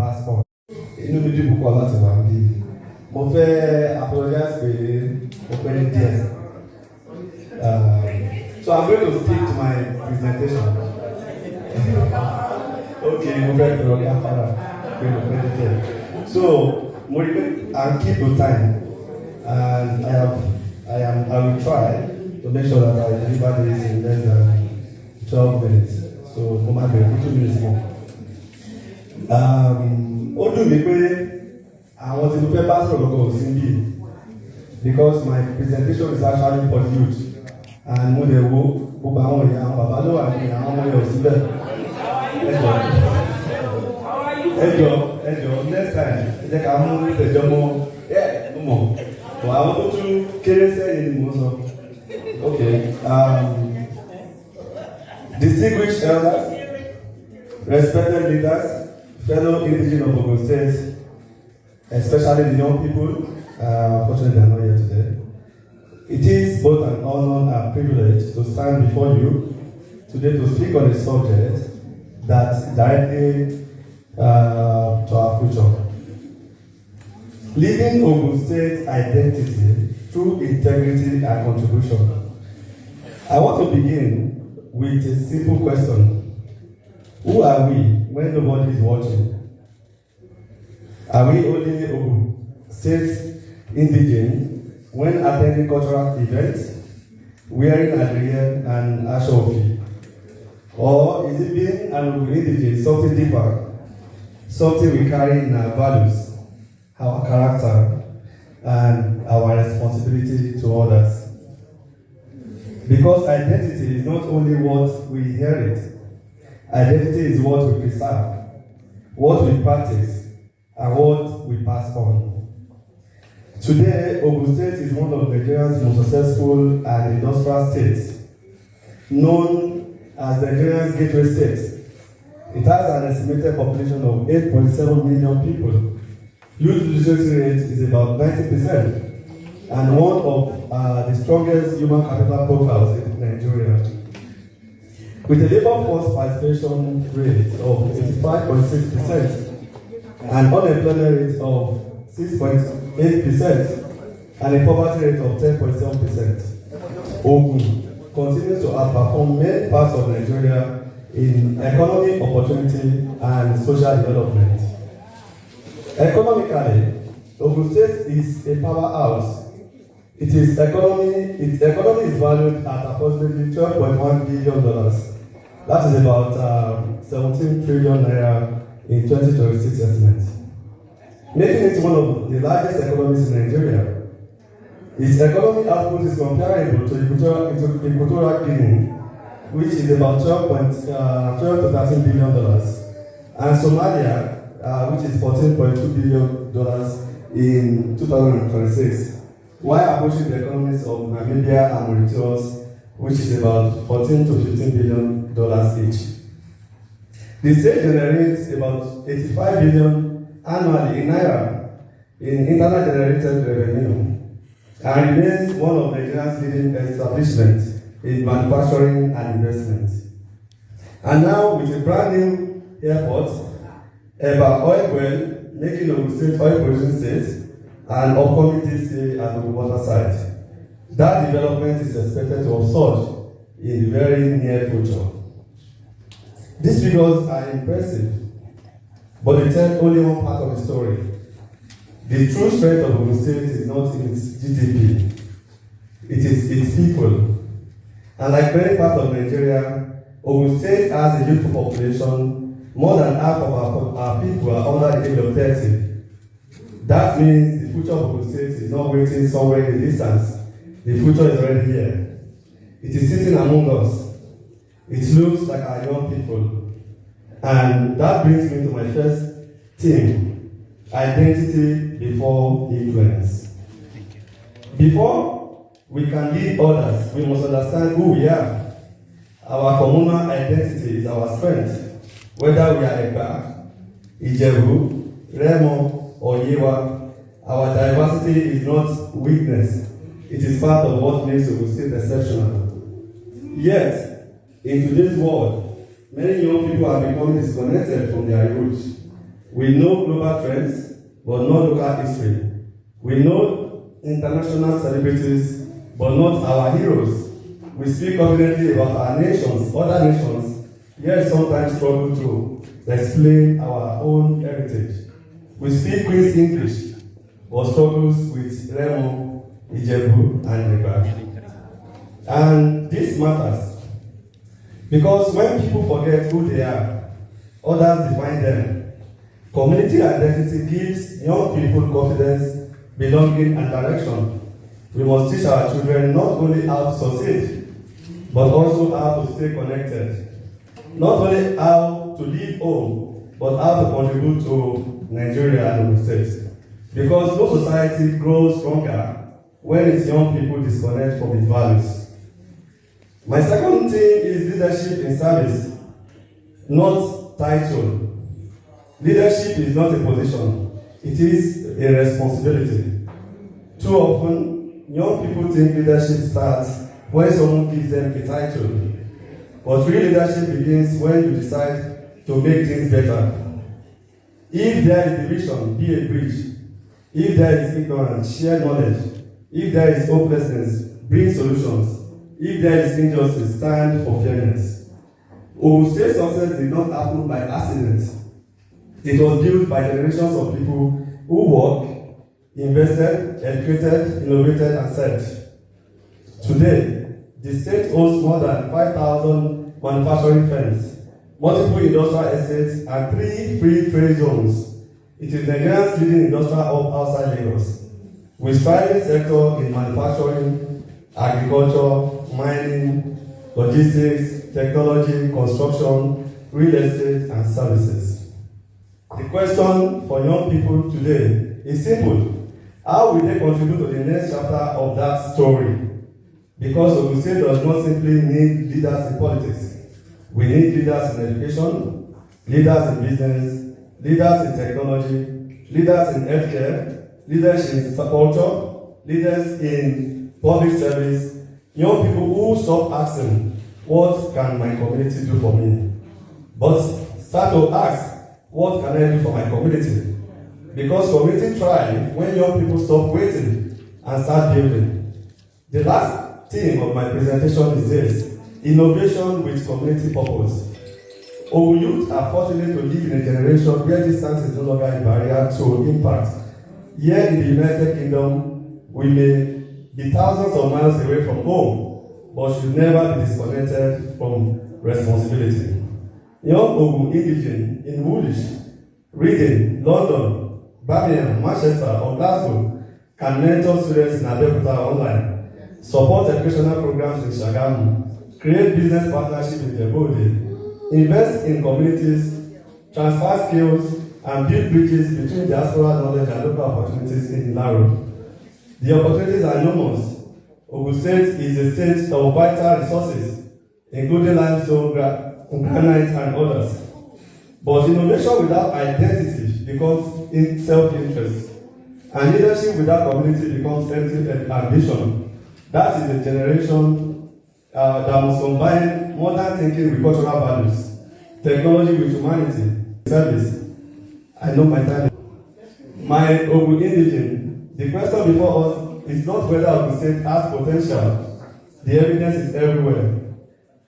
pass on. Inú mi dùn púpọ̀ láti wà níbí. Mo fẹ́ apologize pé mo pẹ́ ní díẹ̀. So I'm going to stick to my presentation. Okay, mo fẹ́ kúrò ní afárá pé mo pẹ́ ní díẹ̀. So mo rí pé I'll keep the time, and I will try to make sure that I deliver this in less than 12 minutes. So mo máa bẹ̀rẹ̀ fún 2 minutes more. Ó dùn mí pé àwọn tí mo fẹ́ bá sọ̀rọ̀ lọ́gọ̀ sí bí, because my presentation is actually for youth, and mo lè wo gbogbo àwọn ìyá àwọn bàbá ló wà ní àwọn ọmọ yẹn ò síbẹ̀. Ẹjọ́ next time ẹ jẹ́ ká mú ìtẹ̀jọ́ mọ́ mọ̀ àwọn tó tún kéré sẹ́yìn ni mo sọ. Okay. Distinguished elders, respected leaders, fellow indigenous of Ogun State, especially the young people, fortunately they are not here today. It is both an honor and privilege to stand before you today to speak on a subject that directly to our future. Living Ogun State identity through integrity and contribution. I want to begin with a simple question. Who are we when nobody is watching? Are we only Ogun State indigene when attending cultural events, wearing attire and ashofi? Or is it being an Ogun indigene something deeper, something we carry in our values, our character, and our responsibility to others? Because identity is not only what we inherit, identity is what we preserve, what we practice, and what we pass on. Today, Ogun State is one of Nigeria's most successful and industrial states, known as Nigeria's gateway state. It has an estimated population of 8.7 million people. Youth literacy rate is about 90%, and one of the strongest human capital profiles in Nigeria. With a labor force participation rate of 85.6% and unemployment rate of 6.8% and a poverty rate of 10.7%, Ogun continues to outperform many parts of Nigeria in economic opportunity and social development. Economically, Ogun State is a powerhouse. Its economy is valued at approximately $12.1 billion. That is about 17 trillion naira in 2026 estimates, making it one of the largest economies in Nigeria. Its economic output is comparable to Equatorial Guinea, which is about $12 to $13 billion, and Somalia, which is $14.2 billion in 2026. While approaching the economies of Namibia and Mauritius, which is about $14 to $15 billion each. The state generates about 85 billion annually in naira in internal generated revenue, and remains one of Nigeria's leading establishments in manufacturing and investment. And now, with a brand new airport, Eba Oil Well, making Ogun State oil producing state, and upcoming DC at the water side. That development is expected to surge in the very near future. These figures are impressive, but they tell only one part of the story. The true strength of Ogun State is not in its GDP, it is its people. And like many parts of Nigeria, Ogun State has a youthful population. More than half of our people are under the age of 30. That means the future of Ogun State is not waiting somewhere in the distance. The future is already here. It is sitting among us. It looks like our young people. And that brings me to my first theme, identity before influence. Before we can lead others, we must understand who we are. Our communal identity is our strength. Whether we are Eba, Ijebu, Remo, or Yewa, our diversity is not weakness. It is part of what makes Ogun State exceptional. Yet, in today's world, many young people are becoming disconnected from their roots. We know global trends, but not local history. We know international celebrities, but not our heroes. We speak confidently about our nations, other nations, yet sometimes struggle to explain our own heritage. We speak Queen's English, but struggles with Remo, Ijebu, and Eba. And this matters because when people forget who they are, others define them. Community identity gives young people confidence, belonging, and direction. We must teach our children not only how to succeed, but also how to stay connected. Not only how to leave home, but how to contribute to Nigeria and Ogun State. Because no society grows stronger when its young people disconnect from its values. My second theme is leadership in service, not title. Leadership is not a position, it is a responsibility. Too often, young people think leadership starts when someone gives them a title. But real leadership begins when you decide to make things better. If there is division, be a bridge. If there is ignorance, share knowledge. If there is hopelessness, bring solutions. If there is injustice, stand for fairness. Ogun State success did not happen by accident. It was built by generations of people who worked, invested, educated, innovated, and served. Today, the state hosts more than 5,000 manufacturing firms, multiple industrial estates, and 3 free trade zones. It is Nigeria's leading industrial hub outside Lagos, with thriving sector in manufacturing, agriculture, mining, logistics, technology, construction, real estate, and services. The question for young people today is simple. How will they contribute to the next chapter of that story? Because Ogun State does not simply need leaders in politics. We need leaders in education, leaders in business, leaders in technology, leaders in healthcare, leaders in culture, leaders in public service, young people who stop asking, what can my community do for me? But start to ask, what can I do for my community? Because community thrive when young people stop waiting and start building. The last theme of my presentation is this: innovation with community purpose. Our youth are fortunate to live in a generation where distance is no longer a barrier to impact. Here in the United Kingdom, we may be thousands of miles away from home, but should never be disconnected from responsibility. Young Ogun Indigene in Woolwich, Reading, London, Birmingham, Manchester, or Glasgow can mentor students in Abeokuta online, support educational programs in Shagamu, create business partnerships in Djibouti, invest in communities, transfer skills, and build bridges between diaspora knowledge and local opportunities in Naro. The opportunities are enormous. Ogun State is a state of vital resources, including limestone, granite, and others. But innovation without identity becomes self-interest, and leadership without community becomes empty ambition. That is a generation that must combine modern thinking with cultural values, technology with humanity, service. I know my time. My Ogun Indigene, the question before us is not whether Ogun State has potential. The evidence is everywhere.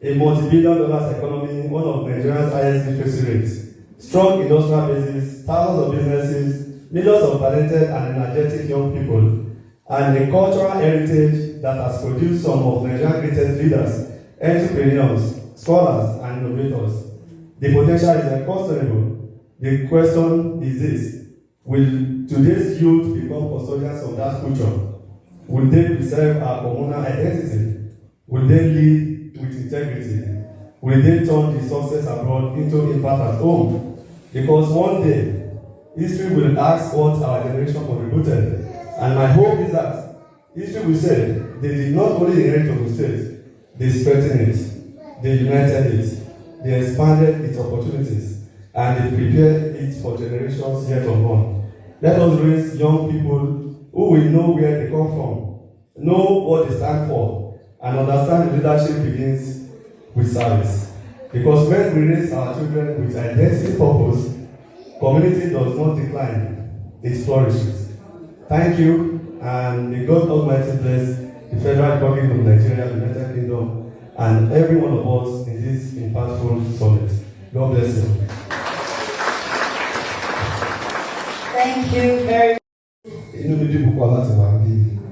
A multi-billion-dollar economy, one of Nigeria's highest literacy rates, strong industrial bases, thousands of businesses, millions of talented and energetic young people, and a cultural heritage that has produced some of Nigeria's greatest leaders, entrepreneurs, scholars, and innovators. The potential is unquestionable. The question is this: will today's youth become custodians of that future? Will they preserve our communal identity? Will they lead with integrity? Will they turn the success abroad into impact at home? Because one day, history will ask what our generation contributed. And my hope is that history will say they did not only inherit Ogun State, they strengthened it, they united it, they expanded its opportunities, and they prepared it for generations yet unborn. Let us raise young people who will know where they come from, know what they stand for, and understand leadership begins with service. Because when we raise our children with identity, purpose, community does not decline, it flourishes. Thank you, and may God Almighty bless the Federal Republic of Nigeria, the United Kingdom, and every one of us in this impactful summit. God bless you. Thank you very much. Inú mi dùn púpọ̀ láti wà níbí.